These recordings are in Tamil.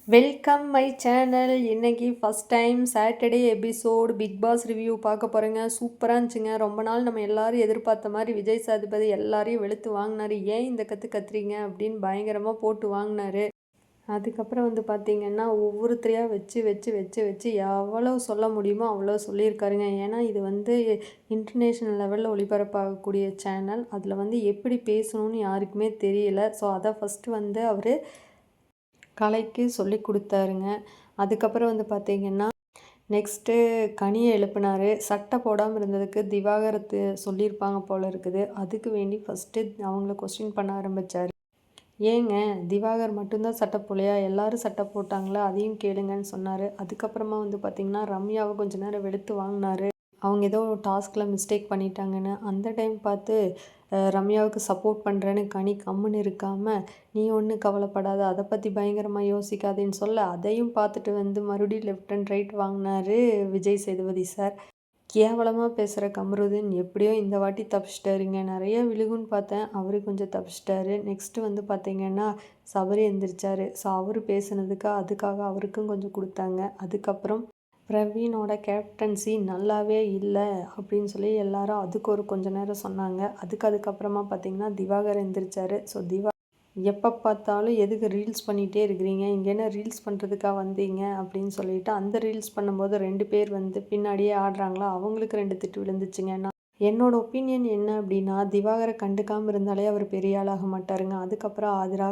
Welcome my channel. இன்னைக்கு first time Saturday episode Big Boss review பார்க்க போகிறேங்க. சூப்பராக இருந்துச்சுங்க. ரொம்ப நாள் நம்ம எல்லாரும் எதிர்பார்த்த மாதிரி விஜய் சேதுபதி எல்லாரையும் வெளுத்து வாங்கினாரு. ஏன் இந்த கத்துறீங்க அப்படின்னு பயங்கரமாக போட்டு வாங்கினாரு. அதுக்கப்புறம் பார்த்தீங்கன்னா ஒவ்வொருத்தரையாக வச்சு வச்சு வச்சு வச்சு எவ்வளோ சொல்ல முடியுமோ அவ்வளோ சொல்லியிருக்காருங்க. ஏன்னா இது இன்டர்நேஷ்னல் லெவலில் ஒளிபரப்பாகக்கூடிய சேனல். அதில் எப்படி பேசணும்னு யாருக்குமே தெரியல. ஸோ அதை ஃபஸ்ட்டு அவர் கலைக்கு சொல்லி கொடுத்தாருங்க. அதுக்கப்புறம் பார்த்தீங்கன்னா நெக்ஸ்ட்டு கனியை எழுப்பினார். சட்டை போடாமல் இருந்ததுக்கு திவாகரத்து சொல்லியிருப்பாங்க போல் இருக்குது. அதுக்கு வேண்டி ஃபஸ்ட்டு அவங்கள கொஸ்டின் பண்ண ஆரம்பித்தார். ஏங்க திவாகர் மட்டும்தான் சட்டை போலையா, எல்லோரும் சட்டை போட்டாங்களா, அதையும் கேளுங்கன்னு சொன்னார். அதுக்கப்புறமா பார்த்திங்கன்னா ரம்யாவை கொஞ்சம் நேரம் வெளுத்து வாங்கினார். அவங்க ஏதோ டாஸ்கில் மிஸ்டேக் பண்ணிட்டாங்கன்னு. அந்த டைம் பார்த்து ரம்யாவுக்கு சப்போர்ட் பண்ணுறேன்னு கனி கம்முன்னு இருக்காமல், நீ ஒன்றும் கவலைப்படாத, அதை பற்றி பயங்கரமாக யோசிக்காதேன்னு சொல்ல, அதையும் பார்த்துட்டு மறுபடியும் லெஃப்ட் அண்ட் ரைட் வாங்கினார் விஜய் சேதுபதி சார். கேவலமாக பேசுகிற கமருதீன் எப்படியோ இந்த வாட்டி தப்பிச்சிட்டாருங்க. நிறைய விழுகுன்னு பார்த்தேன், அவரு கொஞ்சம் தப்பிச்சிட்டாரு. நெக்ஸ்ட்டு பார்த்தீங்கன்னா சபரி எந்திரிச்சார். ஸோ அவர் பேசுனதுக்கு அதுக்காக அவருக்கும் கொஞ்சம் கொடுத்தாங்க. அதுக்கப்புறம் பிரவீனோட கேப்டன்சி நல்லாவே இல்லை அப்படின்னு சொல்லி எல்லாரும் அதுக்கு கொஞ்ச நேரம் சொன்னாங்க. அதுக்கப்புறமா பார்த்தீங்கன்னா திவாகர் எந்திரிச்சார். ஸோ எப்போ பார்த்தாலும் எதுக்கு ரீல்ஸ் பண்ணிகிட்டே இருக்கிறீங்க, இங்கே என்ன ரீல்ஸ் பண்ணுறதுக்காக வந்தீங்க அப்படின்னு சொல்லிட்டு அந்த ரீல்ஸ் பண்ணும்போது 2 பேர் பின்னாடியே ஆடுறாங்களா, அவங்களுக்கு 2 திட்டு விழுந்துச்சுங்க. என்னோட ஒப்பீனியன் என்ன அப்படின்னா, திவாகரை கண்டுக்காமல் இருந்தாலே அவர் பெரிய ஆளாக மாட்டாருங்க. அதுக்கப்புறம் ஆதிரா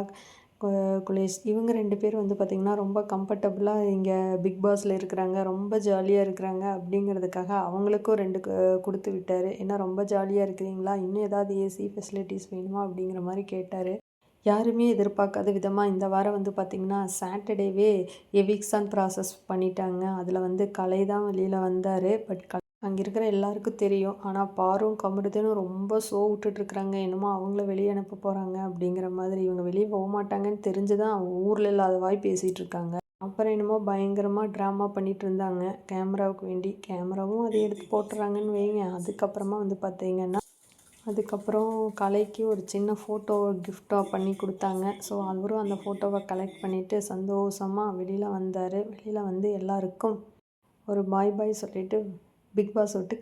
குலேஷ் இவங்க 2 பேர் பார்த்திங்கன்னா ரொம்ப கம்ஃபர்டபுளாக இங்கே பிக் பாஸில் இருக்கிறாங்க, ரொம்ப ஜாலியாக இருக்கிறாங்க அப்படிங்கிறதுக்காக அவங்களுக்கும் 2 கொடுத்து விட்டார். ஏன்னா ரொம்ப ஜாலியாக இருக்கிறீங்களா, இன்னும் ஏதாவது ஏசி ஃபெசிலிட்டிஸ் வேணுமா அப்படிங்கிற மாதிரி கேட்டார். யாருமே எதிர்பார்க்காத விதமாக இந்த வாரம் பார்த்திங்கன்னா சாட்டர்டேவே எவிக்ஷன் ப்ராசஸ் பண்ணிட்டாங்க. அதில் கலை தான் வெளியில் வந்தார். பட் அங்கே இருக்கிற எல்லாருக்கும் தெரியும். ஆனால் பாரும் கமருதீனும் ரொம்ப விட்டுட்ருக்குறாங்க. என்னமோ அவங்கள வெளியே அனுப்ப போகிறாங்க அப்படிங்கிற மாதிரி. இவங்க வெளியே போக மாட்டாங்கன்னு தெரிஞ்சு தான் ஊரில் இல்லாத வாய் பேசிகிட்டு இருக்காங்க. அப்புறம் என்னமோ பயங்கரமாக ட்ராமா பண்ணிகிட்டு இருந்தாங்க கேமராவுக்கு வேண்டி. கேமராவும் அதை எடுத்து போட்டுறாங்கன்னு வைங்க. அதுக்கப்புறமா பார்த்தீங்கன்னா அதுக்கப்புறம் கலைக்கு ஒரு சின்ன ஃபோட்டோ கிஃப்டாக பண்ணி கொடுத்தாங்க. ஸோ அவரும் அந்த ஃபோட்டோவை கலெக்ட் பண்ணிவிட்டு சந்தோஷமாக வெளியில் வந்தார். வெளியில் எல்லாருக்கும் ஒரு பாய் சொல்லிவிட்டு பிக் பாஸ் விட்டு